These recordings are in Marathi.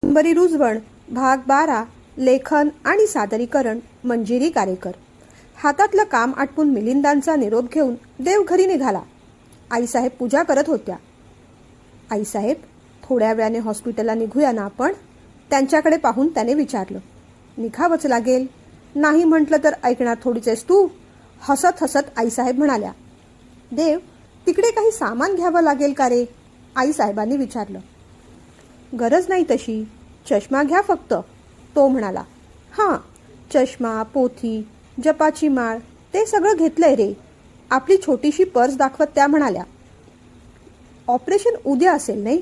कादंबरी रुजवण भाग 12 लेखन आणि सादरीकरण मंजिरी कारेकर. हातातलं काम आटपून मिलिंदांचा निरोप घेऊन देव घरी निघाला. आईसाहेब पूजा करत होत्या. आईसाहेब, थोड्या वेळाने हॉस्पिटलला निघूया ना आपण? त्यांच्याकडे पाहून त्याने विचारलं. निघावंच लागेल, नाही म्हटलं तर ऐकणार थोडीच तू? हसत हसत आईसाहेब म्हणाल्या. देव, तिकडे काही सामान घ्यावं लागेल का रे? आईसाहेबांनी विचारलं. गरज नाही तशी, चष्मा घ्या फक्त, तो म्हणाला. हां, चष्मा, पोथी, जपाची माळ ते सगळं घेतलंय रे. आपली छोटीशी पर्स दाखवत त्या म्हणाल्या. ऑपरेशन उद्या असेल नाही?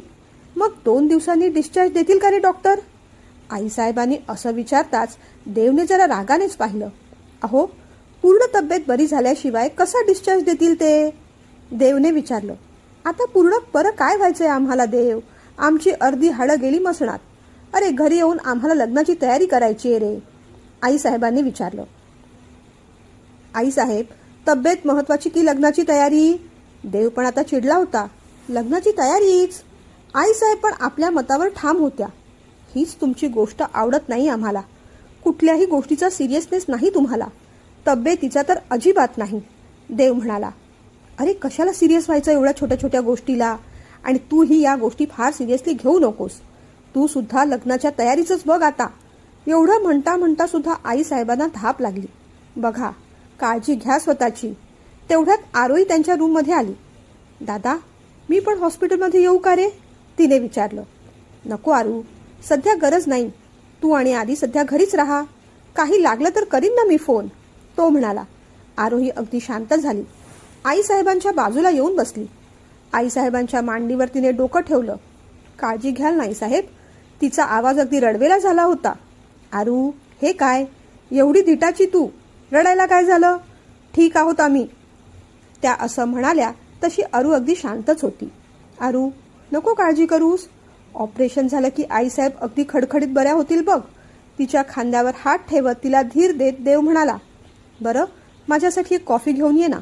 मग 2 दिवसांनी डिस्चार्ज देतील का रे डॉक्टर? आईसाहेबांनी असं विचारताच देवने जरा रागानेच पाहिलं. अहो, पूर्ण तब्येत बरी झाल्याशिवाय कसा डिस्चार्ज देतील ते? देवने विचारलं. आता पूर्ण बरं काय व्हायचंय आम्हाला देव? आमची अर्धी हाडं गेली मसणात. अरे, घरी येऊन आम्हाला लग्नाची तयारी करायची आहे रे. आईसाहेबांनी विचारलं. आईसाहेब, तब्येत महत्वाची की लग्नाची तयारी? देव पण आता चिडला होता. लग्नाची तयारीच. आईसाहेब पण आपल्या मतावर ठाम होत्या. हीच तुमची गोष्ट आवडत नाही आम्हाला. कुठल्याही गोष्टीचा सिरियसनेस नाही तुम्हाला. तब्येतीचा तर अजिबात नाही. देव म्हणाला. अरे, कशाला सिरियस व्हायचं एवढ्या छोट्या छोट्या गोष्टीला? आणि तूही या गोष्टी फार सिरियसली घेऊ नकोस. तू सुद्धा लग्नाच्या तयारीचंच बघ आता. एवढं म्हणता म्हणता सुद्धा आईसाहेबांना धाप लागली. बघा, काळजी घ्या स्वतःची. तेवढ्यात आरोही त्यांच्या रूममध्ये आली. दादा, मी पण हॉस्पिटलमध्ये येऊ का रे? तिने विचारलं. नको आरू, सध्या गरज नाही. तू आणि आधी सध्या घरीच राहा. काही लागलं तर करीन ना मी फोन, तो म्हणाला. आरोही अगदी शांत झाली. आईसाहेबांच्या बाजूला येऊन बसली. आईसाहेबांच्या मांडीवर तिने डोकं ठेवलं. काळजी घ्याल नाही साहेब. तिचा आवाज अगदी रडवेला झाला होता. आरू, हे काय? एवढी धिटाची तू? रडायला काय झालं? ठीक आहोत आम्ही, त्या असं म्हणाल्या तशी आरू अगदी शांतच होती. आरू, नको काळजी करूस. ऑपरेशन झालं की आईसाहेब अगदी खडखडीत बऱ्या होतील बघ. तिच्या खांद्यावर हात ठेवत तिला धीर देत देव म्हणाला. बरं, माझ्यासाठी एक कॉफी घेऊन ये ना.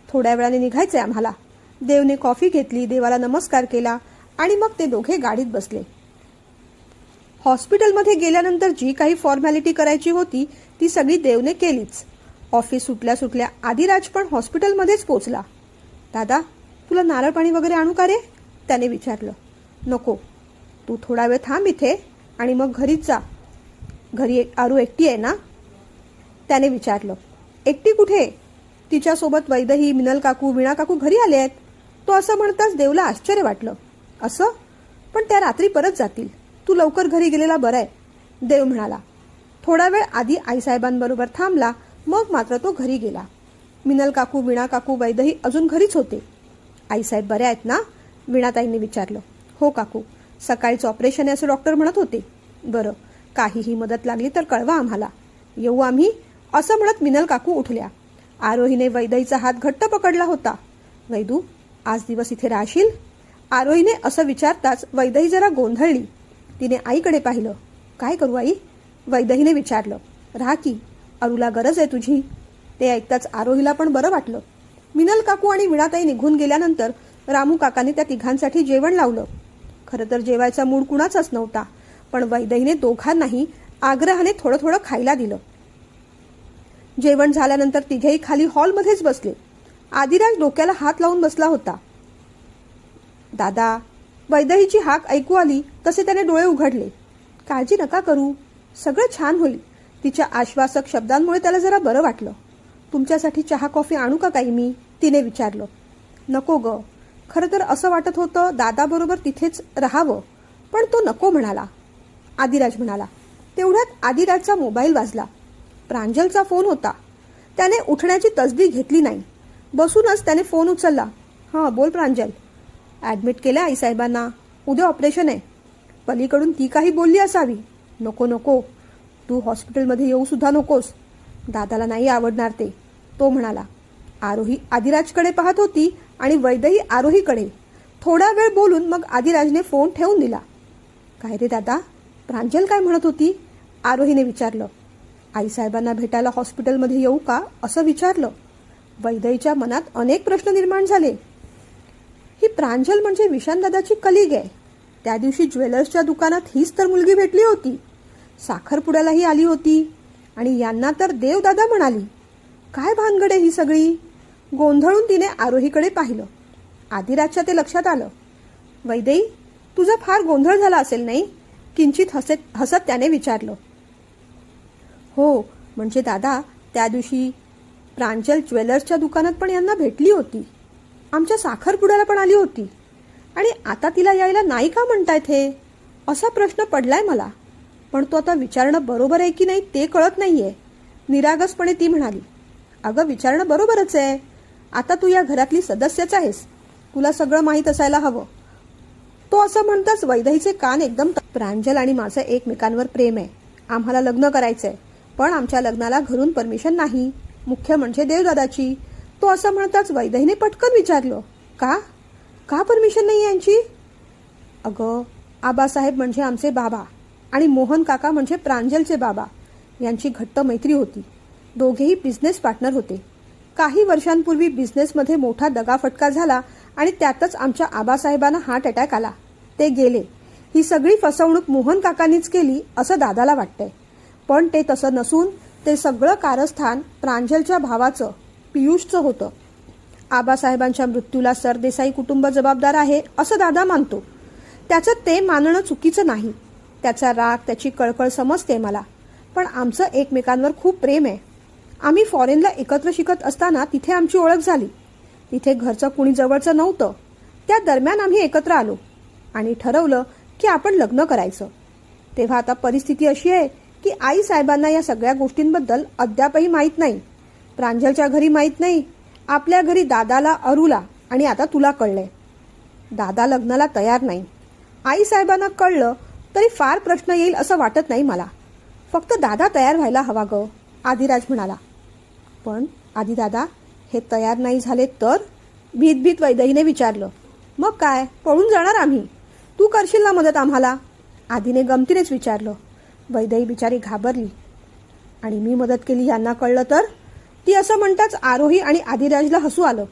थोड्या वेळाने निघायचंय आम्हाला. देवने कॉफी घेतली, देवाला नमस्कार केला आणि मग ते दोघे गाडीत बसले. हॉस्पिटलमध्ये गेल्यानंतर जी काही फॉर्मॅलिटी करायची होती ती सगळी देवने केलीच. ऑफिस सुटल्या सुटल्या आदिराज पण हॉस्पिटलमध्येच पोचला. दादा, तुला नारळ पाणी वगैरे आणू का रे? त्याने विचारलं. नको, तू थोडा वेळ थांब इथे आणि मग घरीच जा. घरी आरू एकटी आहे ना? त्याने विचारलं. एकटी कुठे? तिच्यासोबत वैदही, मिनल काकू, वीणा काकू घरी आले आहेत. तो असं म्हणताच देवला आश्चर्य वाटलं. असं? पण त्या रात्री परत जातील. तू लवकर घरी गेलेला बरं आहे, देव म्हणाला. थोडा वेळ आधी आईसाहेबांबरोबर थांबला, मग मात्र तो घरी गेला. मिनल काकू, वीणा काकू, वैदही अजून घरीच होते. आईसाहेब बरे आहेत ना? वीणाताईंनी विचारलं. हो काकू, सकाळीच ऑपरेशन आहे असं डॉक्टर म्हणत होते. बरं, काहीही मदत लागली तर कळवा आम्हाला. येऊ आम्ही, असं म्हणत मिनल काकू उठल्या. आरोहीने वैदईचा हात घट्ट पकडला होता. वैदू, आज दिवस इथे राहशील? आरोहीने असं विचारताच वैदही जरा गोंधळली. तिने आईकडे पाहिलं. काय करू आई? वैदहीने विचारलं. राहा की, अरूला गरज आहे तुझी. ते ऐकताच आरोहीला पण बरं वाटलं. मिनल काकू आणि वीणाताई निघून गेल्यानंतर रामू काकाने त्या तिघांसाठी जेवण लावलं. खरं तर जेवायचा मूड कुणाचाच नव्हता, पण वैदहीने दोघांनाही आग्रहाने थोडं थोडं खायला दिलं. जेवण झाल्यानंतर तिघेही खाली हॉलमध्येच बसले. आदिराज डोक्याला हात लावून बसला होता. दादा, वैदहीची हाक ऐकू आली तसे त्याने डोळे उघडले. काळजी नका करू, सगळं छान होईल. तिच्या आश्वासक शब्दांमुळे त्याला जरा बरं वाटलं. तुमच्यासाठी चहा कॉफी आणू का काही मी? तिने विचारलं. नको ग, खरं तर असं वाटत होतं दादाबरोबर तिथेच राहावं, पण तो नको म्हणाला, आदिराज म्हणाला. तेवढ्यात आदिराजचा मोबाईल वाजला. प्रांजलचा फोन होता. त्याने उठण्याची तसदी घेतली नाही. बसूनच त्याने फोन उचलला. हां, बोल प्रांजल. ॲडमिट केलं आईसाहेबांना. उद्या ऑपरेशन आहे. पलीकडून ती काही बोलली असावी. नको नको, तू हॉस्पिटलमध्ये येऊ सुद्धा नकोस. दादाला नाही आवडणार ते, तो म्हणाला. आरोही आदिराजकडे पाहत होती आणि वैदही आरोहीकडे. थोडा वेळ बोलून मग आदिराजने फोन ठेवून दिला. काय रे दादा, प्रांजल काय म्हणत होती? आरोहीने विचारलं. आईसाहेबांना भेटायला हॉस्पिटलमध्ये येऊ का असं विचारलं. वैदहीच्या मनात अनेक प्रश्न निर्माण झाले. ही प्रांजल म्हणजे विशांतदादाची कलिग आहे. त्या दिवशी ज्वेलर्सच्या दुकानात हीच तर मुलगी भेटली होती. साखरपुड्यालाही आली होती आणि यांना तर देवदादा म्हणाली. काय भानगड आहे ही सगळी? गोंधळून तिने आरोहीकडे पाहिलं. आदिराजच्या ते लक्षात आलं. वैदेही, तुझा फार गोंधळ झाला असेल नाही? किंचित हसत त्याने विचारलं. हो, म्हणजे दादा, त्या दिवशी प्रांजल ज्वेलर्सच्या दुकानात पण यांना भेटली होती. आमच्या साखरपुड्याला पण आली होती. आणि आता तिला यायला नाही का म्हणतायत हे? असा प्रश्न पडलाय मला. पण तो आता विचारणं बरोबर आहे की नाही ते कळत नाहीये. निरागसपणे ती म्हणाली. अगं, विचारणं बरोबरच आहे. आता तू या घरातली सदस्यच आहेस. तुला सगळं माहीत असायला हवं. तो असं म्हणताच वैदेहीचे कान एकदम. प्रांजल आणि माझं एकमेकांवर प्रेम आहे. आम्हाला लग्न करायचंय. पण आमच्या लग्नाला घरून परमिशन नाही. मुख्य म्हणजे देवदादाची. तो असं म्हणताच वैदेहीने पटकन विचारलं. का? का परमिशन नाही यांची? अगं, आबासाहेब म्हणजे आमचे बाबा आणि मोहन काका म्हणजे प्रांजलचे बाबा. यांची घट्ट मैत्री होती. दोघेही बिझनेस पार्टनर होते. काही वर्षांपूर्वी बिझनेसमध्ये मोठा दगाफटका झाला आणि त्यातच आमच्या आबासाहेबांना हार्ट अटॅक आला. ते गेले. ही सगळी फसवणूक मोहन काकांनीच केली असं दादाला वाटतंय. पण ते तसं नसून ते सगळं कारस्थान प्रांजलच्या भावाचं, पियुषचं होतं. आबासाहेबांच्या मृत्यूला सरदेसाई कुटुंब जबाबदार आहे असं दादा मानतो. त्याचं ते मानणं चुकीचं नाही. त्याचा राग, त्याची कळकळ समजते मला. पण आमचं एकमेकांवर खूप प्रेम आहे. आम्ही फॉरेनला एकत्र शिकत असताना तिथे आमची ओळख झाली. तिथे घरचं कुणी जवळचं नव्हतं. त्या दरम्यान आम्ही एकत्र आलो आणि ठरवलं की आपण लग्न करायचं. तेव्हा आता परिस्थिती अशी आहे की आई साहेबांना या सगळ्या गोष्टींबद्दल अद्यापही माहीत नाही. प्रांजलच्या घरी माहीत नाही. आपल्या घरी दादाला, अरुला आणि आता तुला कळलंय. दादा लग्नाला तयार नाही. आई साहेबांना कळलं तरी फार प्रश्न येईल असं वाटत नाही मला. फक्त दादा तयार व्हायला हवा ग, आदिराज म्हणाला. पण आदिदादा, हे तयार नाही झाले तर? भीत वैदेहीने विचारलं. मग काय, पळून जाणार आम्ही? तू करशील ना मदत आम्हाला? आदिने गमतीनेच विचारलं. वैदेही बिचारी घाबरली. आणि मी मदत केली यांना कळलं तर? ती असं म्हणताच आरोही आणि आदिराजला हसू आलं.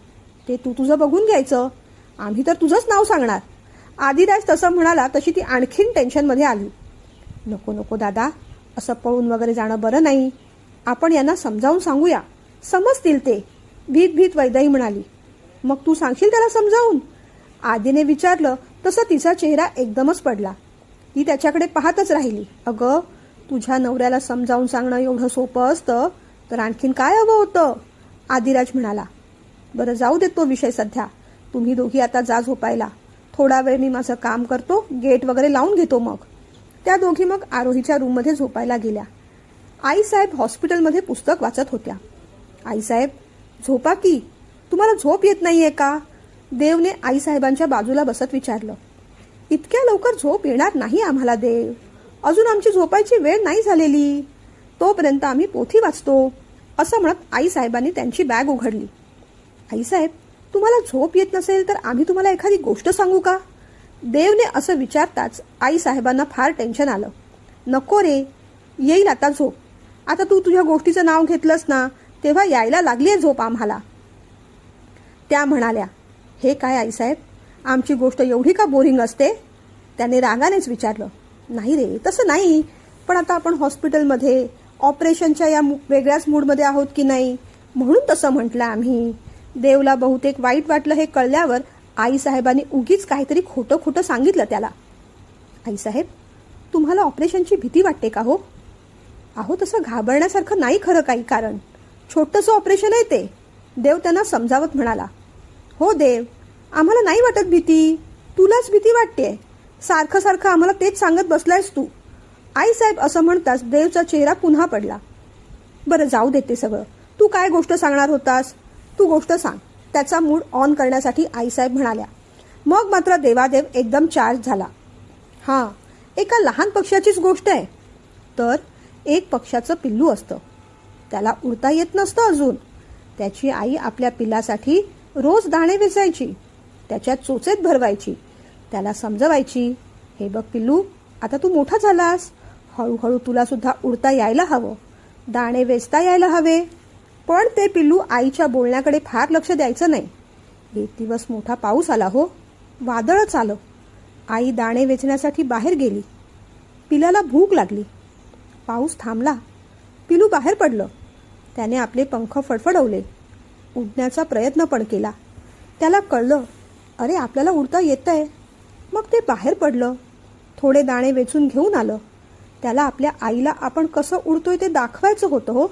ते तू तुझं बघून घ्यायचं. आम्ही तर तुझंच नाव सांगणार. आदिराज तसं म्हणाला तशी ती आणखीन टेन्शनमध्ये आली. नको नको दादा, असं पळून वगैरे जाणं बरं नाही. आपण यांना समजावून सांगूया. समजतील ते. भीत वैदेही म्हणाली. मग तू सांगशील त्याला समजावून? आदिने विचारलं तसं तिचा चेहरा एकदमच पडला. ती त्याच्याकडे पाहतच राहिली. अगं, तुझ्या नवऱ्याला समजावून सांगणं एवढं सोपं असतं तर आणखीन काय हवं होतं? आदिराज म्हणाला. बरं, जाऊ देत तो विषय सध्या. तुम्ही दोघी आता जा झोपायला. थोडा वेळ मी माझं काम करतो, गेट वगैरे लावून घेतो. मग त्या दोघी मग आरोहीच्या रूममध्ये झोपायला गेल्या. आईसाहेब हॉस्पिटलमध्ये पुस्तक वाचत होत्या. आईसाहेब, झोपा की. तुम्हाला झोप येत नाहीये का? देवने आईसाहेबांच्या बाजूला बसत विचारलं. इतक्या लवकर झोप येणार नाही आम्हाला देव. अजून आमची झोपायची वेळ नाही झालेली. तोपर्यंत आम्ही पोथी वाचतो, असं म्हणत आईसाहेबांनी त्यांची बॅग उघडली. आईसाहेब, तुम्हाला झोप येत नसेल तर आम्ही तुम्हाला एखादी गोष्ट सांगू का? देवने असं विचारताच आईसाहेबांना फार टेन्शन आलं. नको रे, येईल आता झोप. आता तू तुझ्या गोष्टीचं नाव घेतलंस ना, तेव्हा यायला लागलीये झोप आम्हाला. त्या म्हणाल्या. हे काय आईसाहेब, आमची गोष्ट एवढी का बोरिंग असते? त्याने रागानेच विचारलं. नाही रे, तसं नाही. पण आता आपण हॉस्पिटलमध्ये ऑपरेशनच्या या वेगळ्याच मूडमध्ये आहोत की नाही, म्हणून तसं म्हटलं आम्ही. देवला बहुतेक वाईट वाटलं हे कळल्यावर आईसाहेबांनी उगीच काहीतरी खोटं सांगितलं त्याला. आईसाहेब, तुम्हाला ऑपरेशनची भीती वाटते का हो? अहो, तसं घाबरण्यासारखं नाही खरं काही कारण. छोटंसं ऑपरेशन आहे ते, देव त्यांना समजावत म्हणाला. हो देव, आम्हाला नाही वाटत भीती. तुलाच भीती वाटते. सारखं आम्हाला तेच सांगत बसलायस तू. आईसाहेब असं म्हणताच देवचा चेहरा पुन्हा पडला. बरं, जाऊ देते सगळं. तू काय गोष्ट सांगणार होतास? तू गोष्ट सांग. त्याचा मूड ऑन करण्यासाठी आईसाहेब म्हणाल्या. मग मात्र देवादेव एकदम चार्ज झाला. हां, एका लहान पक्ष्याचीच गोष्ट आहे. तर एक पक्ष्याचं पिल्लू असतं. त्याला उडता येत नसतं अजून. त्याची आई आपल्या पिल्लासाठी रोज दाणे वेचायची. त्याच्या चोचेत भरवायची. त्याला समजवायची, हे बघ पिल्लू, आता तू मोठा झालास. हळूहळू तुला सुद्धा उडता यायला हवं, दाणे वेचता यायला हवे. पण ते पिल्लू आईच्या बोलण्याकडे फार लक्ष द्यायचं नाही. एक दिवस मोठा पाऊस आला हो, वादळच आलं. आई दाणे वेचण्यासाठी बाहेर गेली. पिलाला भूक लागली. पाऊस थांबला. पिलू बाहेर पडलं. त्याने आपले पंख फडफडवले. उडण्याचा प्रयत्न पण केला. त्याला कळलं, अरे आपल्याला उडता येतंय. मग ते बाहेर पडलं. थोडे दाणे वेचून घेऊन आलं. त्याला आपल्या आईला आपण कसं उडतोय ते दाखवायचं होतं हो.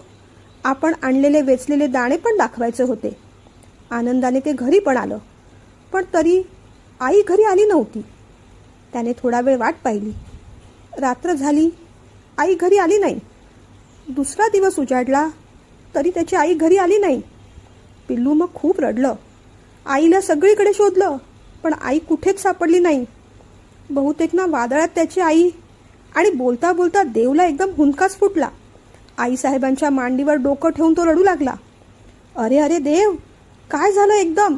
आपण आणलेले वेचलेले दाणे पण दाखवायचे होते. आनंदाने ते घरी पण आलं. पण तरी आई घरी आली नव्हती. त्याने थोडा वेळ वाट पाहिली. रात्र झाली. आई घरी आली नाही. दुसरा दिवस उजाडला तरी त्याची आई घरी आली नाही. पिल्लू मग खूप रडलं. आईला सगळीकडे शोधलं पण आई कुठेच सापडली नाही. बहुतेक ना वादळात त्याची आई. आणि बोलता बोलता देवला एकदम हुंदकाच फुटला. आईसाहेबांच्या मांडीवर डोकं ठेवून तो रडू लागला. अरे अरे देव, काय झालं एकदम?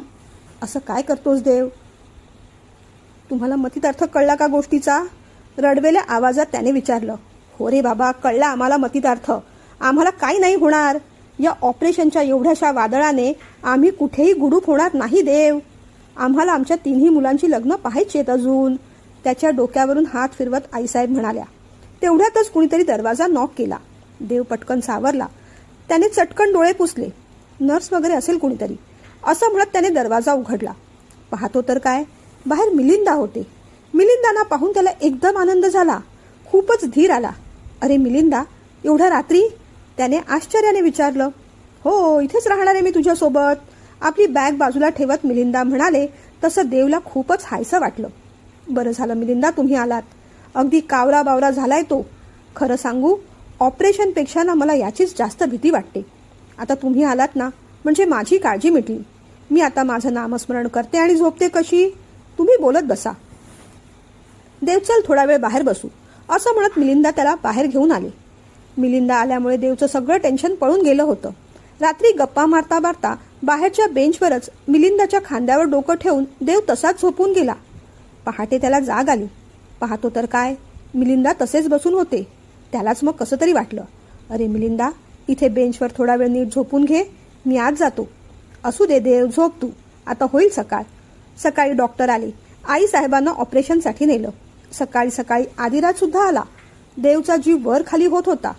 असं काय करतोस देव? तुम्हाला मतितार्थ कळला का गोष्टीचा? रडवेल्या आवाजात त्याने विचारलं. हो रे बाबा, कळला आम्हाला मतितार्थ. आम्हाला काही नाही होणार. या ऑपरेशनच्या एवढ्याशा वादळाने आम्ही कुठेही गुडूप होणार नाही देव. आम्हाला आमच्या तिन्ही मुलांची लग्न पाहायचीत अजून. त्याच्या डोक्यावरून हात फिरवत आईसाहेब म्हणाल्या. तेवढ्यातच कुणीतरी दरवाजा नॉक केला. देव पटकन सावरला. त्याने चटकन डोळे पुसले. नर्स वगैरे असेल कुणीतरी असं म्हणत त्याने दरवाजा उघडला. पाहतो तर काय, बाहेर मिलिंदा होते. मिलिंदांना पाहून त्याला एकदम आनंद झाला. खूपच धीर आला. अरे मिलिंदा, एवढ्या रात्री? त्याने आश्चर्याने विचारलं. हो, इथेच राहणार आहे मी तुझ्यासोबत. आपली बॅग बाजूला ठेवत मिलिंदा म्हणाले. तसं देवला खूपच हायसं वाटलं. बरं झालं मिलिंदा तुम्ही आलात. अगदी कावरा बावरा झालाय तो. खरं सांगू, ऑपरेशनपेक्षा ना मला याचीच जास्त भीती वाटते. आता तुम्ही आलात ना म्हणजे माझी काळजी मिटली. मी आता माझं नामस्मरण करते आणि झोपते कशी. तुम्ही बोलत बसा. देव, चल थोडा वेळ बाहेर बसू, असं म्हणत मिलिंदा त्याला बाहेर घेऊन आले. मिलिंदा आल्यामुळे देवचं सगळं टेन्शन पळून गेलं होतं. रात्री गप्पा मारता मारता बाहेरच्या बेंचवरच मिलिंदाच्या खांद्यावर डोकं ठेवून देव तसाच झोपून गेला. पहाटे त्याला जाग आली. पाहतो तर काय, मिलिंदा तसेच बसून होते. त्यालाच मग कसं तरी वाटलं. अरे मिलिंदा, इथे बेंचवर थोडा वेळ नीट झोपून घे, मी आज जातो. असू दे देव, झोप तू, आता होईल सकाळ. सकाळी डॉक्टर आले. आई साहेबांना ऑपरेशनसाठी नेलं. सकाळी सकाळी आदिराज सुद्धा आला. देवचा जीव वर खाली होत होता.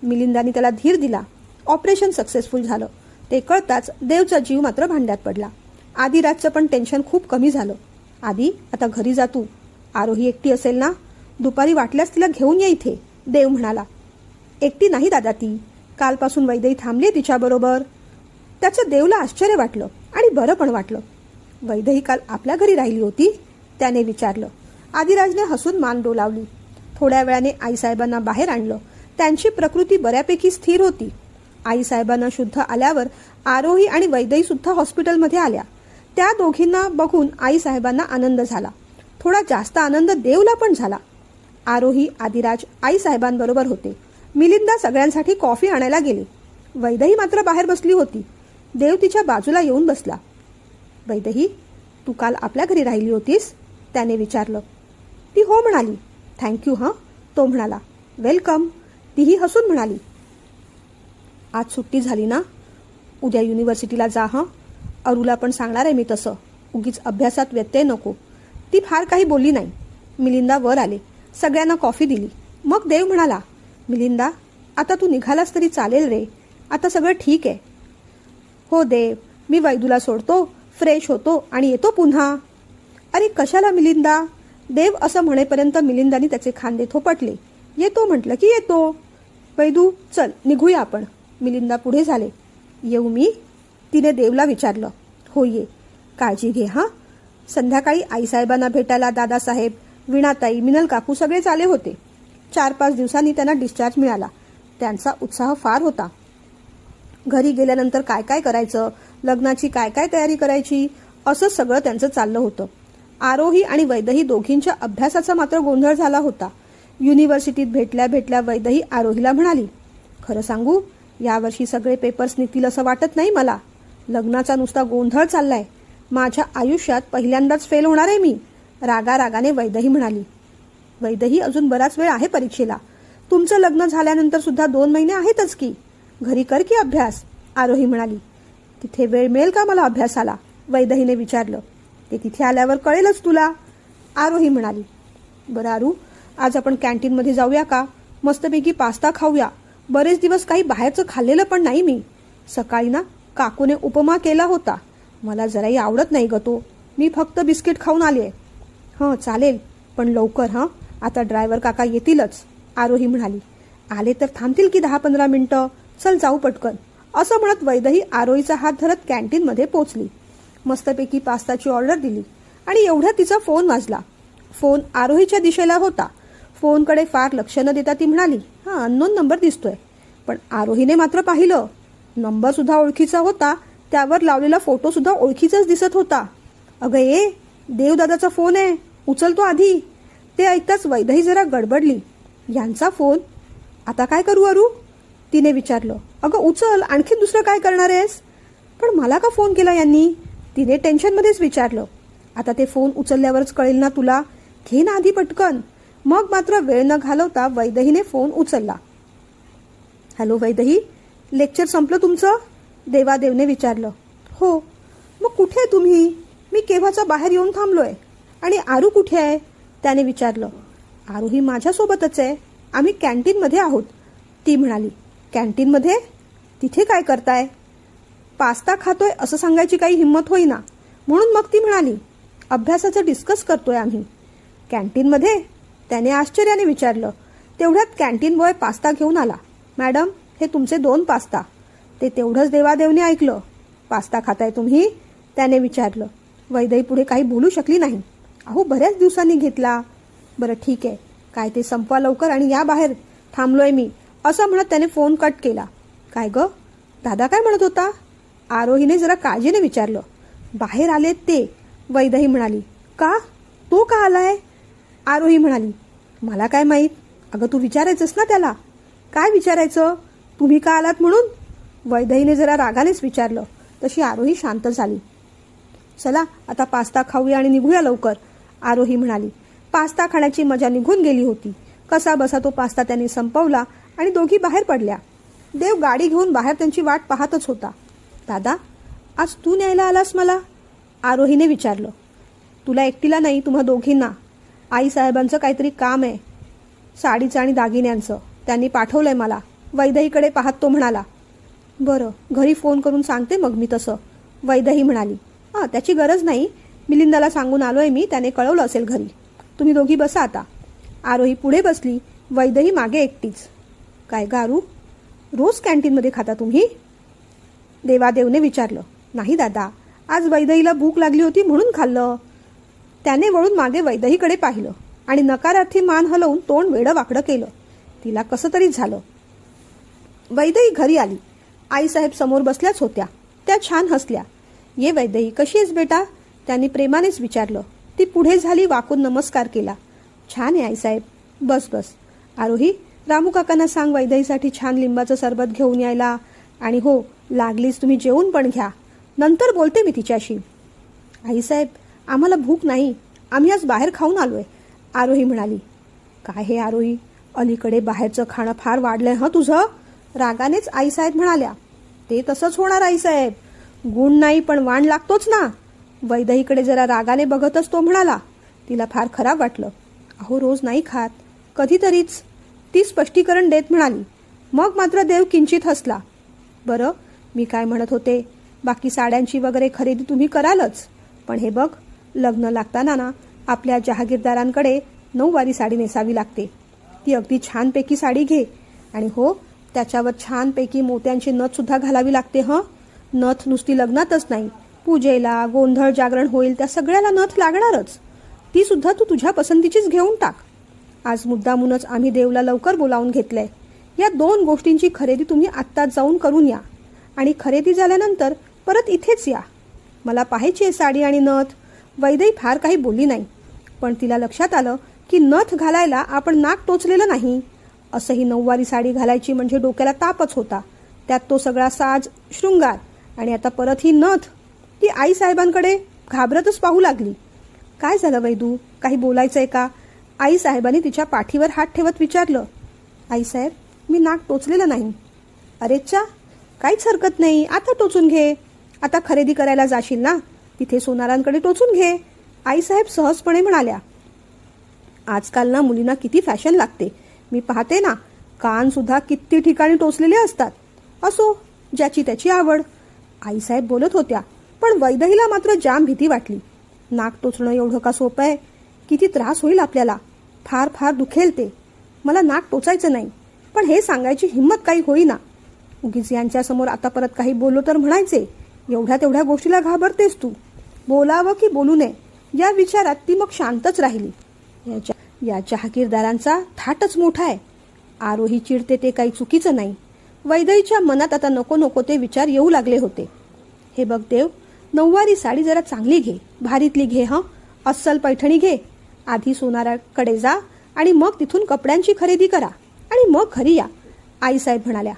मिलिंदाने त्याला धीर दिला. ऑपरेशन सक्सेसफुल झालं. ते कळताच देवचा जीव मात्र भांड्यात पडला. आदिराजचं पण टेन्शन खूप कमी झालं. आदी, आता घरी जा तू. आरोही एकटी असेल ना? दुपारी वाटल्यास तिला घेऊन ये इथे, देव म्हणाला. एकटी नाही दादा ती. कालपासून वैदेही थांबली तिच्याबरोबर. त्याचं देवला आश्चर्य वाटलं आणि बरं पण वाटलं. वैदेही काल आपल्या घरी राहिली होती? त्याने विचारलं. आदिराजने हसून मान डोलावली. थोड्या वेळाने आईसाहेबांना बाहेर आणलं. त्यांची प्रकृती बऱ्यापैकी स्थिर होती. आईसाहेबांना शुद्ध आल्यावर आरोही आणि वैदेही सुद्धा हॉस्पिटलमध्ये आल्या. त्या दोघींना बघून आईसाहेबांना आनंद झाला. थोडा जास्त आनंद देवला पण झाला. आरोही, आदिराज आईसाहेबांबरोबर होते. मिलिंदा सगळ्यांसाठी कॉफी आणायला गेली. वैदेही मात्र बाहेर बसली होती. देव तिच्या बाजूला येऊन बसला. वैदेही, तू काल आपल्या घरी राहिली होतीस? त्याने विचारलं. ती हो म्हणाली. थँक्यू हं, तो म्हणाला. वेलकम, तीही हसून म्हणाली. आज सुट्टी झाली ना? उद्या युनिव्हर्सिटीला जा हं. अरुला पण सांगणार आहे मी तसं. उगीच अभ्यासात व्यत्यय नको. ती फार काही बोलली नाही. मिलिंदा वर आले. सगळ्यांना कॉफी दिली. मग देव म्हणाला. मिलिंदा, आता तू निघालास तरी चालेल रे. आता सगळं ठीक आहे. हो देव, मी वैदूला सोडतो, फ्रेश होतो आणि येतो पुन्हा. अरे कशाला मिलिंदा? देव असं म्हणेपर्यंत मिलिंदाने त्याचे खांदे थोपटले. येतो म्हटलं की येतो. वैदू, चल निघूया आपण. मिलिंदा पुढे झाले. येऊ मी? तिने देवला विचारलं. हो ये. काळजी घे हां. संध्याकाळी आईसाहेबांना भेटायला दादासाहेब, वीणाताई, मिनल काकू सगळेच आले होते. 4-5 दिवसांनी त्यांना डिस्चार्ज मिळाला. त्यांचा उत्साह फार होता. घरी गेल्यानंतर काय काय करायचं, लग्नाची काय काय तयारी करायची, असं सगळं त्यांचं चाललं होतं. आरोही आणि वैदेही दोघींच्या अभ्यासाचा मात्र गोंधळ झाला होता. युनिव्हर्सिटीत भेटल्या भेटल्या वैदेही आरोहीला म्हणाली. खरं सांगू, यावर्षी सगळे पेपर्स निघतील असं वाटत नाही मला. लग्नाचा नुसता गोंधळ चाललाय. माझ्या आयुष्यात पहिल्यांदाच फेल होणार आहे मी, रागारागाने वैदेही म्हणाली. वैदेही, अजून बराच वेळ आहे परीक्षेला. तुमचं लग्न झाल्यानंतर सुद्धा 2 महिने आहेतच की. घरी कर की अभ्यास, आरोही म्हणाली. तिथे वेळ मिळेल का मला अभ्यासाला? वैदेहीने विचारलं. ते तिथे आल्यावर कळेलच तुला. आरोही म्हणाली. बरं आरू, आज आपण कॅन्टीनमध्ये जाऊया का? मस्तपैकी पास्ता खाऊया. बरेच दिवस काही बाहेरचं खाल्लेलं पण नाही मी. सकाळी ना काकूने उपमा केला होता. मला जराही आवडत नाही ग तो. मी फक्त बिस्किट खाऊन आले. हं चालेल, पण लवकर हं. आता ड्रायव्हर काका येतीलच, आरोही म्हणाली. आले तर थांबतील की 10-15 मिनिटं. चल जाऊ पटकन, असं म्हणत वैदही आरोहीचा हात धरत कॅन्टीनमध्ये पोचली. मस्तपैकी पास्ताची ऑर्डर दिली आणि एवढ्यात तिचा फोन वाजला. फोन आरोहीच्या दिशेला होता. फोनकडे फार लक्ष न देता ती म्हणाली, हा अननोन नंबर दिसतोय. पण आरोहीने मात्र पाहिलं. नंबर सुद्धा ओळखीचा होता. त्यावर लावलेला फोटो सुद्धा ओळखीचाच दिसत होता. अगं ए, देवदादाचा फोन आहे, उचलतो आधी. ते ऐकताच वैदही जरा गडबडली. यांचा फोन? आता काय करू अरू? तिने विचारलं. अगं उचल, आणखी दुसरं काय करणार आहेस? पण मला का फोन केला यांनी? तिने टेन्शनमध्येच विचारलं. आता ते फोन उचलल्यावरच कळेल ना तुला. घे ना आधी पटकन. मग मात्र वेळ न घालवता वैदहीने फोन उचलला. हॅलो वैदही, लेक्चर संपलं तुमचं? देवादेवने विचारलं. हो. मग कुठे आहे तुम्ही? मी केव्हाचा बाहेर येऊन थांबलोय. आणि आरू कुठे आहे? त्याने विचारलं. आरूही माझ्यासोबतच आहे. आम्ही कॅन्टीनमध्ये आहोत, ती म्हणाली. कॅन्टीनमध्ये? तिथे काय करताय? पास्ता खातोय असं सांगायची काही हिंमत होईना, म्हणून मग ती म्हणाली, अभ्यासाचं डिस्कस करतोय आम्ही. कॅन्टीनमध्ये? त्याने आश्चर्याने विचारलं. तेवढ्यात कॅन्टीन बॉय पास्ता घेऊन आला. मॅडम, हे तुमचे 2 पास्ता. ते तेवढंच देवादेवने ऐकलं. पास्ता खाताय तुम्ही? त्याने विचारलं. वैदही पुढे काही बोलू शकली नाही. अहो बऱ्याच दिवसांनी घेतला. बरं ठीक आहे, काय ते संपवा लवकर आणि या बाहेर, थांबलोय मी, असं म्हणत त्याने फोन कट केला. काय ग, दादा काय म्हणत होता? आरोहीने जरा काळजीने विचारलं. बाहेर आलेत ते, वैदही म्हणाली. का? तो का आलाय? आरोही म्हणाली. मला काय माहीत. अगं तू विचारायचंस ना त्याला. काय विचारायचं? तुम्ही का आलात म्हणून? वैदहीने जरा रागानेच विचारलं. तशी आरोही शांत झाली. चला आता पास्ता खाऊया आणि निघूया लवकर, आरोही म्हणाली. पास्ता खाण्याची मजा निघून गेली होती. कसा बसा तो पास्ता त्यांनी संपवला आणि दोघी बाहेर पडल्या. देव गाडी घेऊन बाहेर त्यांची वाट पाहतच होता. दादा, आज तू न्यायला आलास मला? आरोहीने विचारलं. तुला एकटीला नाही, तुम्हा दोघींना. आईसाहेबांचं काहीतरी काम आहे, साडीचं आणि दागिन्यांचं. त्यांनी पाठवलंय मला, वैदहीकडे पाहत तो म्हणाला. बरं, घरी फोन करून सांगते मग मी तसं, वैदही म्हणाली. हां त्याची गरज नाही, मिलिंदाला सांगून आलोय मी, त्याने कळवलं असेल घरी. तुम्ही दोघी बसा आता. आरोही पुढे बसली, वैदही मागे एकटीच. काय गारू, रोज कॅन्टीनमध्ये खाता तुम्ही? देवादेवने विचारलं. नाही दादा, आज वैदहीला भूक लागली होती म्हणून खाल्लं. त्याने वळून मागे वैदहीकडे पाहिलं आणि नकारार्थी मान हलवून तोंड वेडं वाकडं केलं. तिला कसं तरी झालं. वैदही घरी आली. आईसाहेब समोर बसल्याच होत्या. त्या छान हसल्या. ये वैदही, कशी आहेस बेटा? त्यांनी प्रेमानेच विचारलं. ती पुढे झाली, वाकून नमस्कार केला. छान आहे आईसाहेब, बस बस. आरोही, रामू काकांना सांग वैदहीसाठी छान लिंबाचं सरबत घेऊन यायला. आणि हो, लागलीच तुम्ही जेवून पण घ्या, नंतर बोलते मी तिच्याशी. आईसाहेब, आम्हाला भूक नाही, आम्ही आज बाहेर खाऊन आलोय, आरोही म्हणाली. काय हे आरोही, अलीकडे बाहेरचं खाणं फार वाढलंय हं तुझं, रागानेच आईसाहेब म्हणाल्या. ते तसंच होणार आईसाहेब, गुण नाही पण वाण लागतोच ना. वैदहीकडे जरा रागाने बघतच तो म्हणाला. तिला फार खराब वाटलं. अहो रोज नाही खात, कधीतरीच, ती स्पष्टीकरण देत म्हणाली. मग मात्र देव किंचित हसला. बरं, मी काय म्हणत होते, बाकी साड्यांची वगैरे खरेदी तुम्ही करालच, पण हे बघ, लग्न लागताना ना आपल्या जहागीरदारांकडे 9वारी साडी नेसावी लागते. ती अगदी छानपैकी साडी घे. आणि हो, त्याच्यावर छानपैकी मोत्यांची नथ सुद्धा घालावी लागते हं. नथ नुसती लग्नातच नाही, पूजेला, गोंधळ जागरण होईल त्या सगळ्याला नथ लागणारच. ती सुद्धा तू तुझ्या पसंतीचीच घेऊन टाक. आज मुद्दामूनच आम्ही देवला लवकर बोलावून घेतलंय. या 2 गोष्टींची खरेदी तुम्ही आत्ताच जाऊन करून या आणि खरेदी झाल्यानंतर परत इथेच या. मला पाहायची आहे साडी आणि नथ. वैदही फार काही बोलली नाही, पण तिला लक्षात आलं की नथ घालायला आपण नाक टोचलेलं नाही. असंही 9वारी साडी घालायची म्हणजे डोक्याला तापच होता. त्यात तो सगळा साज, शृंगार, आणि आता परत ही नथ. ती आईसाहेबांकडे घाबरतच पाहू लागली. काय झालं वैदू, काही बोलायचंय का? आईसाहेबांनी तिच्या पाठीवर हात ठेवत विचारलं. आईसाहेब, मी नाक टोचलेलं नाही. अरेच्चा, काहीच हरकत नाही, आता टोचून घे. आता खरेदी करायला जाशील ना, तिथे सोनारांकडे टोचून घे, आईसाहेब सहजपणे म्हणाल्या. आजकाल ना मुलींना किती फॅशन लागते. मी पाहते ना, कान सुद्धा किती ठिकाणी टोचलेले असतात. असो, ज्याची त्याची आवड. आईसाहेब बोलत होत्या, पण वैदेहीला मात्र जाम भीती वाटली. नाक टोचणं एवढं का सोपं आहे? किती त्रास होईल आपल्याला. फार फार दुखेल ते. मला नाक टोचायचं नाही, पण हे सांगायची हिंमत काही होईना. उगीच यांच्यासमोर आता परत काही बोललो तर म्हणायचे, एवढ्या तेवढ्या गोष्टीला घाबरतेस तू. बोलावं की बोलू नये या विचारात ती मग शांतच राहिली. या जहागीरदारांचा थाटच मोठा आहे. आरोही चिडते ते काही चुकीचं नाही. वैदेहीच्या मनात आता नको नको ते विचार येऊ लागले होते. हे बघ देव, नऊवारी साडी जरा चांगली घे, भारीतली घे. अस्सल पैठणी घे. आधी सोनाराकडे जा आणि मग तिथून कपड्यांची खरेदी करा आणि मग घरी या. आईसाहेब म्हणाल्या,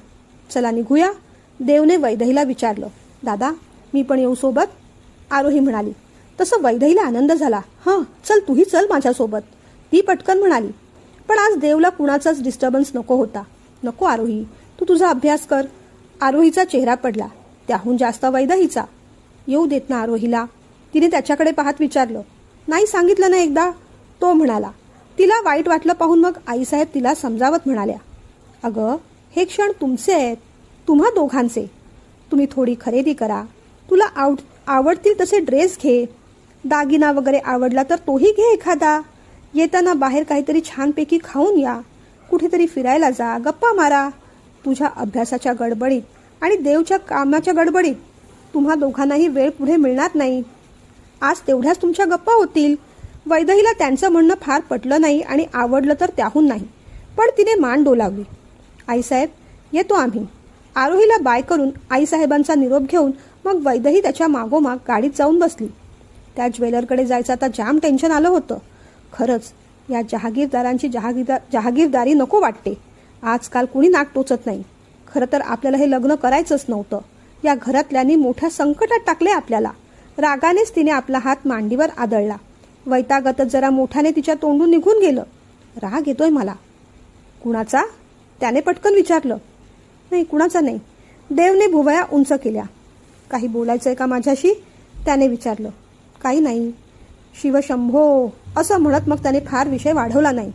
चला निघूया. देवने वैदेहीला विचारलं, दादा मी पण येऊ सोबत? आरोही म्हणाली. तसं वैदेहीला आनंद झाला. चल तूही चल माझ्यासोबत, ती पटकन म्हणाली. पण आज देवला कुणाचाच डिस्टर्बन्स नको होता. नको आरोही, तू तुझा अभ्यास कर. आरोहीचा चेहरा पडला, त्याहून जास्त वैदेहीचा. येऊ देत ना आरोहीला, तिने त्याच्याकडे पाहत विचारलं. नाही सांगितलं ना एकदा, तो म्हणाला. तिला वाईट वाटलं पाहून मग आईसाहेब तिला समजावत म्हणाल्या, अगं हे क्षण तुमचे आहेत, तुम्हा दोघांचे. तुम्ही थोडी खरेदी करा. तुला आवडतील तसे ड्रेस घे. दागिना वगैरे आवडला तर तोही घे एखादा. येताना बाहेर काहीतरी छानपैकी खाऊन या. कुठेतरी फिरायला जा, गप्पा मारा. तुझ्या अभ्यासाच्या गडबडीत आणि देवच्या कामाच्या गडबडीत तुम्हा दोघांनाही वेळ पुढे मिळणार नाही. आज तेवढ्याच तुमच्या गप्पा होतील. वैदेहीला त्यांचं म्हणणं फार पटलं नाही आणि आवडलं तर त्याहून नाही, पण तिने मान डोलावली. आईसाहेब येतो आम्ही. आरोहीला बाय करून आईसाहेबांचा निरोप घेऊन मग वैदेही त्याच्या मागोमाग गाडीत जाऊन बसली. त्या ज्वेलरकडे जायचं आता जाम टेन्शन आलं होतं. खरंच या जहागीरदारांची जहागीरदारी नको वाटते. आजकाल कुणी नाक टोचत नाही. खरं तर आपल्याला हे लग्न करायचंच नव्हतं. या घरातल्यांनी मोठ्या संकटात टाकले आपल्याला. रागानेच तिने आपला हात मांडीवर आदळला. वैतागतच जरा मोठ्याने तिच्या तोंडून निघून गेलं. राग येतोय मला. कुणाचा? त्याने पटकन विचारलं. नाही कुणाचा नाही. देवने भुवया उंच केल्या. काही बोलायचंय का माझ्याशी? त्याने विचारलं. काही नाही. शिवशंभो असं म्हणत मग त्याने फार विषय वाढवला नाही.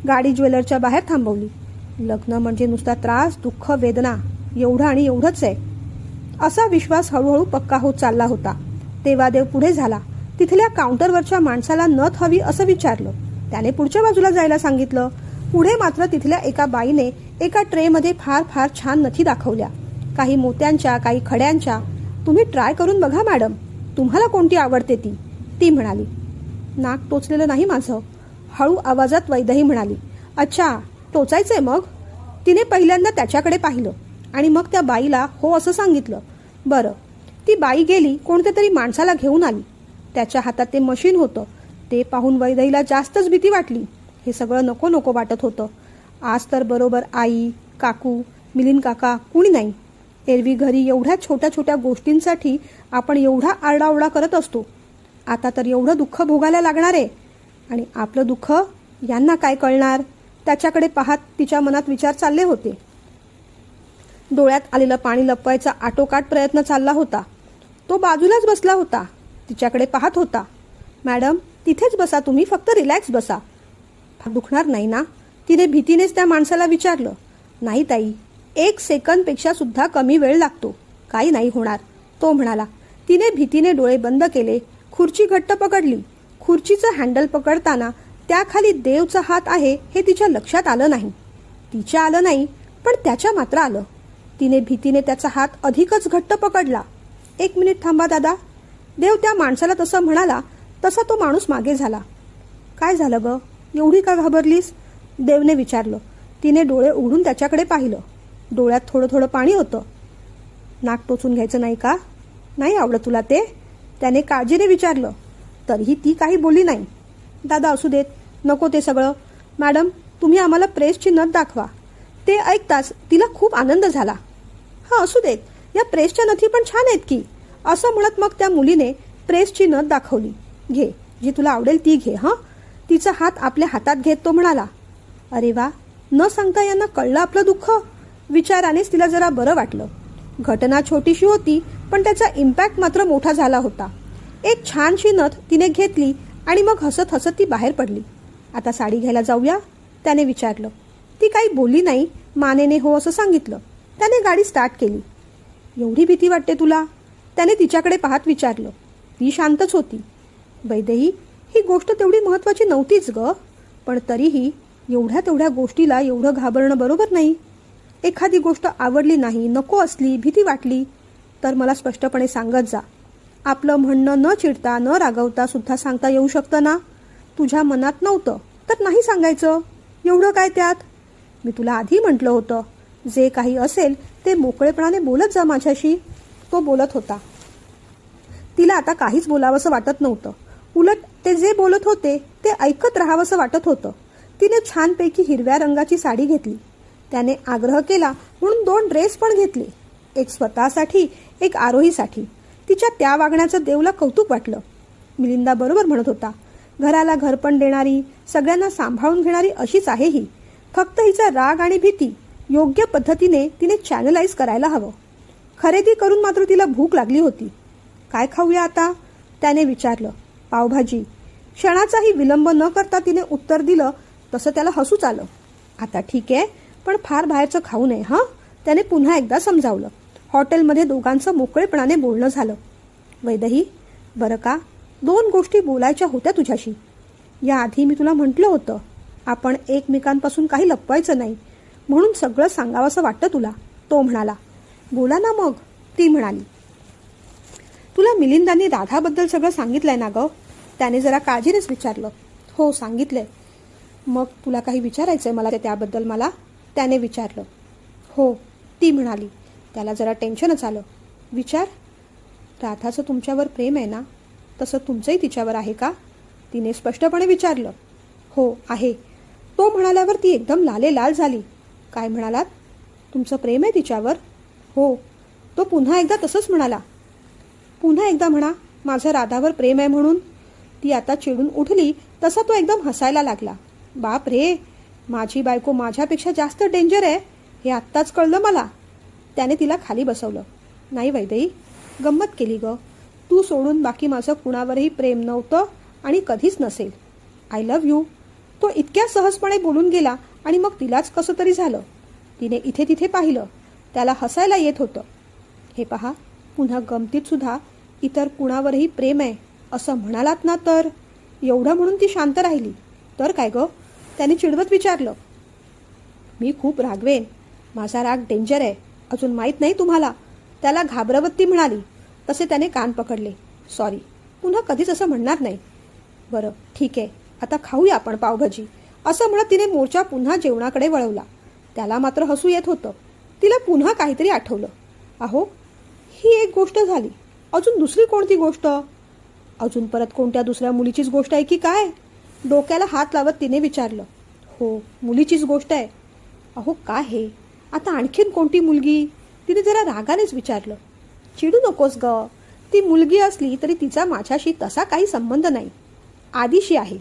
गाडी ज्वेलरच्या बाहेर थांबवली. लग्न म्हणजे नुसता त्रास, दुःख, वेदना एवढं आणि एवढंच आहे असा विश्वास हळूहळू पक्का होत चालला होता. तेव्हा देव पुढे झाला. तिथल्या काउंटरवरच्या माणसाला नथ हवी असं विचारलं. त्याने पुढच्या बाजूला जायला सांगितलं. पुढे मात्र तिथल्या एका बाईने एका ट्रेमध्ये फार फार छान नथी दाखवल्या. काही मोत्यांच्या, काही खड्यांच्या. तुम्ही ट्राय करून बघा मॅडम, तुम्हाला कोणती आवडते ती म्हणाली. नाक टोचलेलं नाही माझं, हळू आवाजात वैदेही म्हणाली. अच्छा टोचायचंय मग? तिने पहिल्यांदा त्याच्याकडे पाहिलं आणि मग त्या बाईला हो असं सांगितलं. बरं. ती बाई गेली, कोणत्या तरी माणसाला घेऊन आली. त्याच्या हातात ते मशीन होतं. ते पाहून वैदेहीला जास्तच भीती वाटली. हे सगळं नको नको वाटत होतं. आज तर बरोबर आई, काकू, मिलिंद काका कुणी नाही. एरवी घरी एवढ्या छोट्या छोट्या गोष्टींसाठी आपण एवढा आरडाओरडा करत असतो. आता तर एवढं दुःख भोगायला लागणार आहे. आणि आपलं दुःख यांना काय कळणार? त्याच्याकडे पाहत तिच्या मनात विचार चालले होते. डोळ्यात आलेलं पाणी लपवायचा आटोकाट प्रयत्न चालला होता. तो बाजूलाच बसला होता. तिच्याकडे पाहत होता. मॅडम तिथेच बसा तुम्ही, फक्त रिलॅक्स बसा. दुखणार नाही ना? तिने भीतीनेच त्या माणसाला विचारलं. नाही ताई, 1 सेकंदपेक्षा सुद्धा कमी वेळ लागतो. काही नाही होणार, तो म्हणाला. तिने भीतीने डोळे बंद केले. खुर्ची घट्ट पकडली. खुर्चीचं हँडल पकडताना त्याखाली देवचा हात आहे हे तिच्या लक्षात आलं नाही. तिच्या आलं नाही, पण त्याच्या मात्र आलं. तिने भीतीने त्याचा हात अधिकच घट्ट पकडला. 1 मिनिट थांबा दादा. देव त्या माणसाला तसं म्हणाला तसा तो माणूस मागे झाला. काय झालं ग, एवढी का घाबरलीस? देवने विचारलं. तिने डोळे उघडून त्याच्याकडे पाहिलं. डोळ्यात थोडं थोडं पाणी होतं. नाक टोचून घ्यायचं नाही का? नाही आवडत तुला ते? त्याने काळजीने विचारलं. तरीही ती काही बोलली नाही. दादा असू देत, नको ते सगळं. मॅडम तुम्ही आम्हाला प्रेसची नथ दाखवा. ते ऐकताच तिला खूप आनंद झाला. असू देत, या प्रेसच्या नथी पण छान आहेत की, असं म्हणत मग त्या मुलीने प्रेसची नथ दाखवली. घे, जी तुला आवडेल ती घे. तिचा हात आपल्या हातात घेत तो म्हणाला. अरे वा, न सांगता यांना कळलं आपलं दुःख. विचारानेच तिला जरा बरं वाटलं. घटना छोटीशी होती, पण त्याचा इम्पॅक्ट मात्र मोठा झाला होता. एक छानशी नथ तिने घेतली आणि मग हसत हसत ती बाहेर पडली. आता साडी घ्यायला जाऊया, त्याने विचारलं. ती काही बोलली नाही, मानेने हो असं सांगितलं. त्याने गाडी स्टार्ट केली. एवढी भीती वाटते तुला, त्याने तिच्याकडे पाहत विचारलं. ती शांतच होती. वैदेही, ही गोष्ट तेवढी महत्वाची नव्हतीच ग, पण तरीही एवढ्या तेवढ्या गोष्टीला एवढं घाबरणं बरोबर नाही. एखादी गोष्ट आवडली नाही, नको असली, भीती वाटली तर मला स्पष्टपणे सांगत जा. आपलं म्हणणं न चिडता न रागवता सुद्धा सांगता येऊ शकतं ना. तुझ्या मनात नव्हतं तर नाही सांगायचं, एवढं काय त्यात. मी तुला आधी म्हटलं होतं, जे काही असेल ते मोकळेपणाने बोलत जा माझ्याशी. तो बोलत होता. तिला आता काहीच बोलावंसं वाटत नव्हतं. उलट ते जे बोलत होते ते ऐकत राहावंसं वाटत होतं. तिने छानपैकी हिरव्या रंगाची साडी घेतली. त्याने आग्रह केला म्हणून 2 ड्रेस पण घेतले, एक स्वतःसाठी, एक आरोहीसाठी. तिच्या त्या वागण्याचं देवला कौतुक वाटलं. मिलिंदा बरोबर म्हणत होता. घराला घरपण देणारी, सगळ्यांना सांभाळून घेणारी अशीच आहे ही. फक्त हिचा राग आणि भीती योग्य पद्धतीने तिने चॅनलाइज करायला हवं. खरेदी करून मात्र तिला भूक लागली होती. काय खाऊया आता, त्याने विचारलं. पावभाजी. क्षणाचाही विलंब न करता तिने उत्तर दिलं तसं त्याला हसूच आलं. आता ठीक आहे, पण फार बाहेरचं खाऊ नये हां, त्याने पुन्हा एकदा समजावलं. हॉटेलमध्ये दोघांचं मोकळेपणाने बोलणं झालं. वैदेही, बरं का, 2 गोष्टी बोलायच्या होत्या तुझ्याशी. याआधी मी तुला म्हटलं होतं, आपण एकमेकांपासून काही लपवायचं नाही, म्हणून सगळं सांगावंसं वाटतं तुला. तो म्हणाला. बोला ना मग, ती म्हणाली. तुला मिलिंदांनी राधाबद्दल सगळं सांगितलंय ना गं, त्याने जरा काळजीनेच विचारलं. हो सांगितलंय. मग तुला काही विचारायचंय मला त्याबद्दल मला, त्याने विचारलं. हो, ती म्हणाली. त्याला जरा टेन्शनच आलं. विचार. राधाचं तुमच्यावर प्रेम आहे ना, तसं तुमचंही तिच्यावर आहे का, तिने स्पष्टपणे विचारलं. हो आहे. तो म्हणाल्यावर ती एकदम लालेलाल झाली. काय म्हणालात, तुमचं प्रेम आहे तिच्यावर. हो. तो पुन्हा एकदा तसंच म्हणाला. पुन्हा एकदा म्हणा, माझं राधावर प्रेम आहे म्हणून. ती आता चिडून उठली तसा तो एकदम हसायला लागला. बाप रे, माझी बायको माझ्यापेक्षा जास्त डेंजर आहे हे आत्ताच कळलं मला. त्याने तिला खाली बसवलं. नाही वैदेही, गंमत केली ग. तू सोडून बाकी माझं कुणावरही प्रेम नव्हतं आणि कधीच नसेल. I love you. तो इतक्या सहजपणे बोलून गेला आणि मग तिलाच कसं तरी झालं. तिने इथे तिथे पाहिलं. त्याला हसायला येत होतं. हे पहा, पुन्हा गमतीत सुद्धा इतर कुणावरही प्रेम आहे असं म्हणालात ना तर. एवढं म्हणून ती शांत राहिली. तर काय ग, त्याने चिडवत विचारलं. मी खूप रागवेन. माझा राग डेंजर आहे, अजून माहीत नाही तुम्हाला, त्याला घाबरवत ती म्हणाली. तसे त्याने कान पकडले. सॉरी, पुन्हा कधीच असं म्हणणार नाही. बरं ठीक आहे, आता खाऊया आपण पावभाजी, असं म्हणत तिने मोर्चा पुन्हा जेवणाकडे वळवला. त्याला मात्र हसू येत होतं. तिला पुन्हा काहीतरी आठवलं. अहो, ही एक गोष्ट झाली, अजून दुसरी कोणती गोष्ट. अजून परत कोणत्या दुसऱ्या मुलीचीच गोष्ट आहे की काय, डोक्याला हात लावत तिने विचारलं. हो, मुलीचीच गोष्ट आहे. अहो काय हे, आता आणखीन कोणती मुलगी, तिने जरा रागानेच विचारलं. चिडू नकोस ग, ती मुलगी असली तरी तिचा माझ्याशी तसा काही संबंध नाही, आदिशी आहे.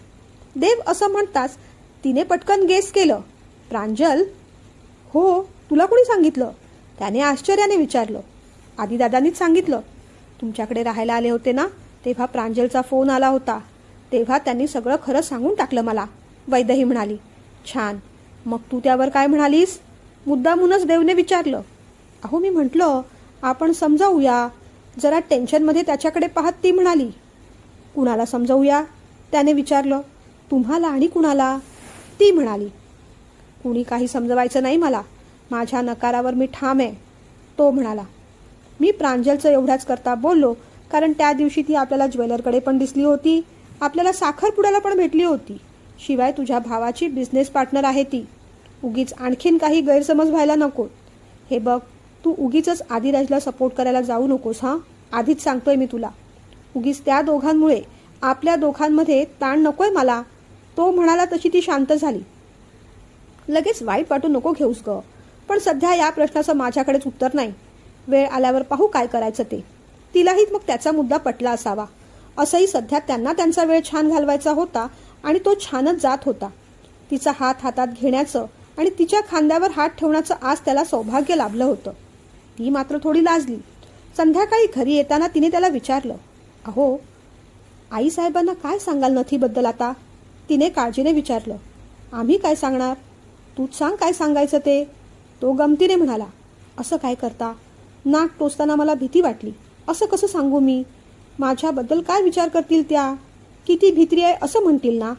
देव असं म्हणताच तिने पटकन गेस केलं. प्रांजल. हो, तुला कोणी सांगितलं, त्याने आश्चर्याने विचारलं. आदिदादांनीच सांगितलं. तुमच्याकडे राहायला आले होते ना, तेव्हा प्रांजलचा फोन आला होता, तेव्हा त्यांनी सगळं खरं सांगून टाकलं मला, वैदेही म्हणाली. छान, मग तू त्यावर काय म्हणालीस, मुद्दामूनच देवने विचारलं. अहो मी म्हटलं आपण समजावूया, जरा टेन्शनमध्ये त्याच्याकडे पाहत ती म्हणाली. कुणाला समजावूया, त्याने विचारलं. तुम्हाला आणि कुणाला, ती म्हणाली. कुणी काही समजवायचं नाही मला, माझ्या नकारावर मी ठाम आहे, तो म्हणाला. मी प्रांजलचं एवढ्याच करता बोललो, कारण त्या दिवशी ती आपल्याला ज्वेलरकडे पण दिसली होती, आपल्याला साखरपुड्याला पण भेटली होती. शिवाय तुझ्या भावाची बिझनेस पार्टनर आहे ती. उगीच आणखीन काही गैरसमज व्हायला नको. हे बघ, तू उगीच आदिराजला सपोर्ट करायला जाऊ नकोस हां, आधीच सांगतोय मी तुला. उगीच त्या दोघांमुळे आपल्या दोघांमध्ये ताण नकोय मला, तो म्हणाला. तशी ती शांत झाली. लगेच वाईट वाटू नको घेऊस ग, पण सध्या या प्रश्नाचं माझ्याकडेच उत्तर नाही. वेळ आल्यावर पाहू काय करायचं ते. तिलाही मग त्याचा मुद्दा पटला असावा. असंही सध्या त्यांना त्यांचा वेळ छान घालवायचा होता आणि तो छानच जात होता. तिचा हात हातात घेण्याचं आणि तिच्या खांद्यावर हात ठेवण्याचं आज त्याला सौभाग्य लाभलं होतं. ती मात्र थोडी लाजली. संध्याकाळी घरी येताना तिने त्याला विचारलं. अहो, आईसाहेबांना काय सांगाल नथीबद्दल आता, तिने काळजीने विचारलं. आम्ही काय सांगणार? तूच सांग काय सांगायचं ते. तो गमतीने म्हणाला. असं काय करता? नाक टोचताना मला भीती वाटली. असं कसं सांगू मी? माझ्याबद्दल काय विचार करतील त्या? किती भित्री आहे असं म्हणतील ना.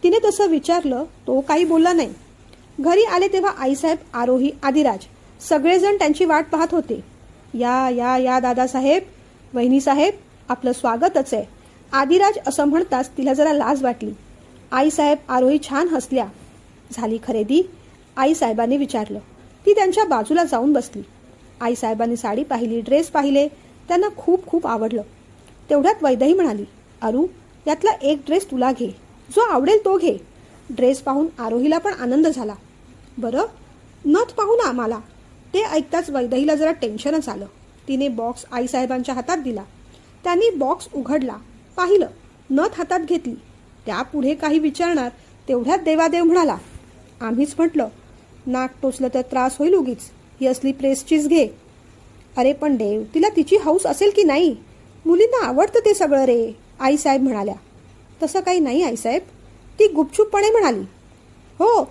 तिने तसं विचारलं. तो काही बोलला नाही. घरी आले तेव्हा आईसाहेब, आरोही, आदिराज सगळेजण त्यांची वाट पाहत होते. या या या दादासाहेब, वहिनीसाहेब, आपलं स्वागतच आहे. आदिराज असं म्हणताच तिला जरा लाज वाटली. आईसाहेब, आरोही छान हसल्या. झाली खरेदी? आईसाहेबांनी विचारलं. ती त्यांच्या बाजूला जाऊन बसली. आईसाहेबांनी साडी पाहिली, ड्रेस पाहिले. त्यांना खूप खूप आवडलं. तेवढ्यात वैदेही म्हणाली, अरू, यातला एक ड्रेस तुला घे. जो आवडेल तो घे. ड्रेस पाहून आरोहीला पण आनंद झाला. बरं, नथ पाहू ना आम्हाला. ते ऐकताच वैदेहीला जरा टेन्शनच आलं. तिने बॉक्स आईसाहेबांच्या हातात दिला. त्यांनी बॉक्स उघडला, पाहिलं, नथ हातात घेतली. त्यापुढे काही विचारणार तेवढ्यात देवादेव म्हणाला, आम्हीच म्हटलं नाक टोचलं तर त्रास होईल उगीच. ही असली प्रेस्टीज घे. अरे पण देव, तिला तिची हौस असेल की नाही? मुलींना आवडतं ते सगळं रे, आईसाहेब म्हणाल्या. तसं काही नाही आईसाहेब, ती गुपचूपपणे म्हणाली. हो,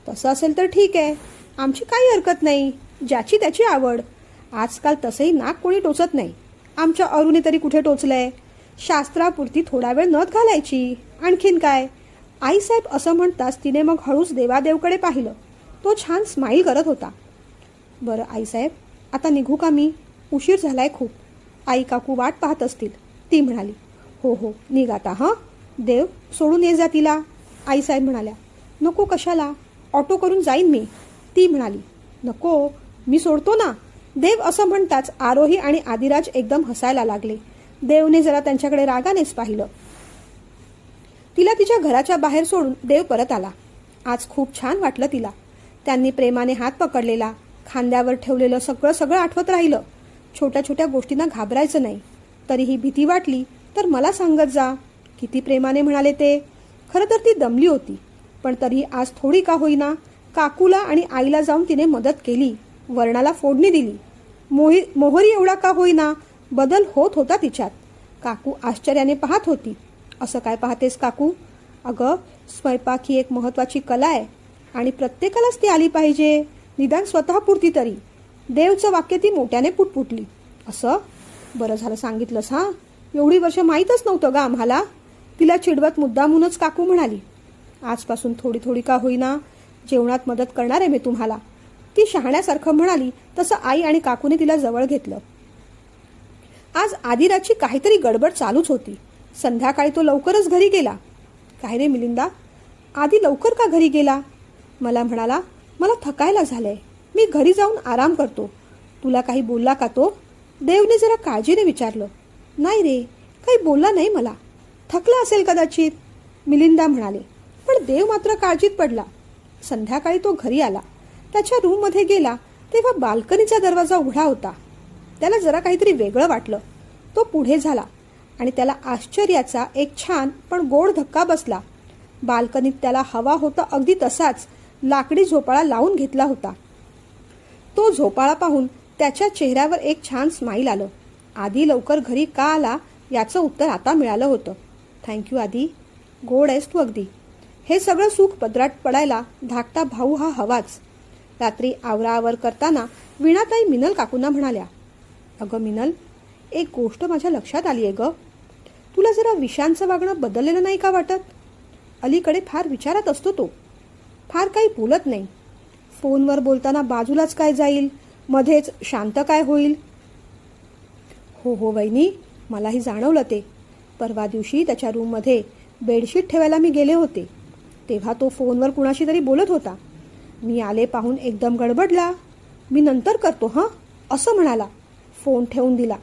तसं असेल तर ठीक आहे. आमची काही हरकत नाही. ज्याची त्याची आवड. आजकाल तसंही नाक कोणी टोचत नाही. आमच्या अरुने तरी कुठे टोचलंय? शास्त्रापुरती थोडा वेळ नथ घालायची, आणखीन काय. आईसाहेब असं म्हणताच तिने मग हळूच देवादेवकडे पाहिलं. तो छान स्माईल करत होता. बरं आईसाहेब, आता निघू का मी? उशीर झालाय खूप. आई काकू वाट पाहत असतील. ती म्हणाली. हो हो, निघ आता. हां, देव, सोडून ये जा तिला. आईसाहेब म्हणाल्या. नको, कशाला? ऑटो करून जाईन मी. ती म्हणाली. नको, मी सोडतो ना. देव असं म्हणताच आरोही आणि आदिराज एकदम हसायला लागले. देवने जरा त्यांच्याकडे रागानेच पाहिलं. तिला तिच्या घराच्या बाहेर सोडून देव परत आला. आज खूप छान वाटलं तिला. त्यांनी प्रेमाने हात पकडलेला, खांद्यावर ठेवलेलं सगळं आठवत राहिलं. छोट्या छोट्या गोष्टींना घाबरायचं नाही. तरीही भीती वाटली तर मला सांगत जा. किती प्रेमाने म्हणाले ते. खरं तर ती दमली होती, पण तरीही आज थोडी का होईना काकूला आणि आईला जाऊन तिने मदत केली. वर्णाला फोडणी दिली. मोहरी एवढा का होईना बदल होत होता तिच्यात. काकू आश्चर्याने पाहत होती. असं काय पाहतेस काकू? अगं, स्वयंपाक ही एक महत्वाची कला आहे आणि प्रत्येकालाच ती आली पाहिजे, निदान स्वतःपुरती तरी. देवचं वाक्य ती मोठ्याने पुटपुटली. असं? बरं झालं सांगितलंस. हां, एवढी वर्ष माहीतच नव्हतं ग आम्हाला. तिला चिडवत मुद्दामूनच काकू म्हणाली. आजपासून थोडी थोडी का होईना जेवणात मदत करणार आहे मी तुम्हाला. ती शहाण्यासारखं म्हणाली. तसं आई आणि काकूने तिला जवळ घेतलं. आज आदिराजची काहीतरी गडबड चालूच होती. संध्याकाळी तो लवकरच घरी गेला. काय रे मिलिंदा, आधी लवकर का घरी गेला? मला म्हणाला, मला थकायला झालंय, मी घरी जाऊन आराम करतो. तुला काही बोलला का तो? देवने जरा काळजीने विचारलं. नाही रे, काही बोलला नाही मला. थकला असेल कदाचित, मिलिंदा म्हणाले. पण देव मात्र काळजीत पडला. संध्याकाळी तो घरी आला. त्याच्या रूममध्ये गेला तेव्हा बाल्कनीचा दरवाजा उघडा होता. त्याला जरा काहीतरी वेगळं वाटलं. तो पुढे झाला आणि त्याला आश्चर्याचा एक छान पण गोड धक्का बसला. बाल्कनीत त्याला हवा होता अगदी तसाच लाकडी झोपाळा लावून घेतला होता. तो झोपाळा पाहून त्याच्या चेहऱ्यावर एक छान स्माईल आलं. आधी लवकर घरी का आला याचं उत्तर आता मिळालं होतं. थँक्यू आधी, गोड आहेस तू अगदी. हे सगळं सुख पदरात पडायला धाकटा भाऊ हा हवाच. रात्री आवराआवर करताना वीणाताई मिनल काकूंना म्हणाल्या. अगं मिनल, एक गोष्ट माझ्या लक्षात आली आहे ग. तुला जरा विशांचं वागणं बदललेलं नाही का वाटत? अलीकडे फार विचारात असतो तो. फार काही बोलत नाही. फोनवर बोलताना बाजूलाच काय जाईल, मध्येच शांत काय होईल. हो हो वहिनी, मलाही जाणवलं ते. परवा दिवशी त्याच्या रूममध्ये बेडशीट ठेवायला मी गेले होते, तेव्हा तो फोनवर कुणाशी तरी बोलत होता. मी आले पाहून एकदम गडबडला. मी नंतर करतो हं असं म्हणाला. फोन ठेवून दिला.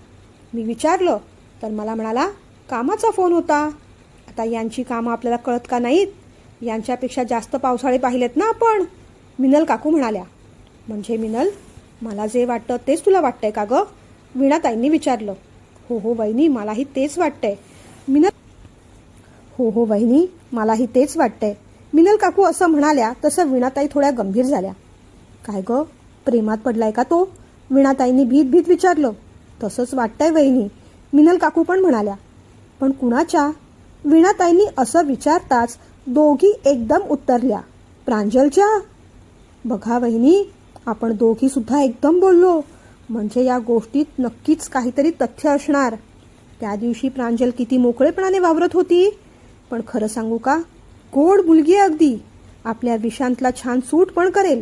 मी विचारलं तर मला म्हणाला, कामाचा फोन होता. आता यांची कामं आपल्याला कळत का नाहीत? यांच्यापेक्षा जास्त पावसाळे पाहिलेत ना आपण, मिनल काकू म्हणाल्या. म्हणजे मिनल, मला जे वाटतं तेच तुला वाटतंय का ग? वीणाताईंनी विचारलं. हो हो वहिनी, मलाही तेच वाटतंय. हो हो वहिनी, मलाही तेच वाटतंय. मिनल काकू असं म्हणाल्या तसं वीणाताई थोड्या गंभीर झाल्या. काय ग, प्रेमात पडलाय का तो? वीणाताईंनी भीत भीत विचारलं. तसंच वाटतंय वहिनी, मिनल काकू पण म्हणाल्या. पण कुणाच्या? वीणाताईंनी असं विचारताच दोघी एकदम उत्तरल्या, प्रांजलच्या. बघा वहिनी, आपण दोघी सुद्धा एकदम बोललो, म्हणजे या गोष्टीत नक्कीच काहीतरी तथ्य असणार. त्या दिवशी प्रांजल किती मोकळेपणाने वावरत होती. पण खरं सांगू का, गोड मुलगी आहे अगदी. आपल्या विशांतला छान सूट पण करेल.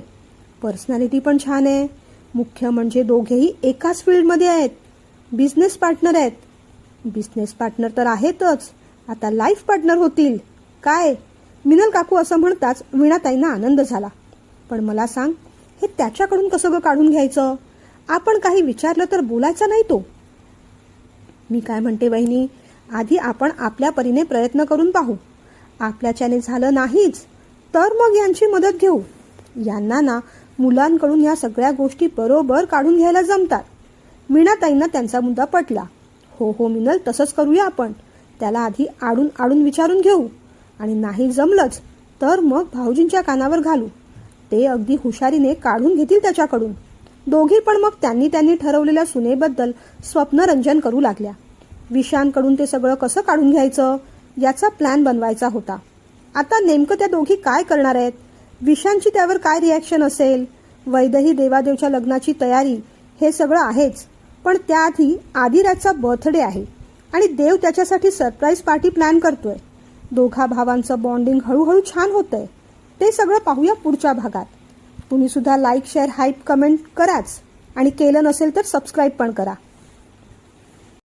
पर्सनॅलिटी पण छान आहे. मुख्य म्हणजे दोघेही एकाच फील्डमध्ये आहेत. बिझनेस पार्टनर आहेत. बिझनेस पार्टनर तर आहेतच, आता लाईफ पार्टनर होतील. काय मिनल काकू असं म्हणताच वीणाताईंना आनंद झाला. पण मला सांग, हे त्याच्याकडून कसं काढून घ्यायचं? आपण काही विचारलं तर बोलायचा नाही तो. मी काय म्हणते वहिनी, आधी आपण आपल्या परीने प्रयत्न करून पाहू. आपल्याच्याने झालं नाहीच तर मग यांची मदत घेऊ. यांना ना मुलांकडून या सगळ्या गोष्टी बरोबर काढून घ्यायला जमतात. मीनाताईंना त्यांचा मुद्दा पटला. हो मिनल, तसंच करूया आपण. त्याला आधी आडून विचारून घेऊ आणि नाही जमलंच तर मग भाऊजींच्या कानावर घालू. ते अगदी हुशारीने काढून घेतील त्याच्याकडून. दोघी पण मग त्यांनी ठरवलेल्या सुनेबद्दल स्वप्नरंजन करू लागल्या. विशांकडून ते सगळं कसं काढून घ्यायचं याचा प्लॅन बनवायचा होता. आता नेमकं त्या दोघी काय करणार आहेत? विशांची त्यावर काय रिॲक्शन असेल? वैदही देवादेवच्या लग्नाची तयारी हे सगळं आहेच, पण त्याआधी आदिराजचा बर्थडे आहे आणि देव त्याच्यासाठी सरप्राईज पार्टी प्लॅन करतोय. दोघा भावांचं बॉन्डिंग हळूहळू छान होतंय. ते सगळं पाहूया पुढच्या भागात. तुम्ही सुद्धा लाईक, शेअर, हाईप, कमेंट कराच आणि केलं नसेल तर सबस्क्राईब पण करा.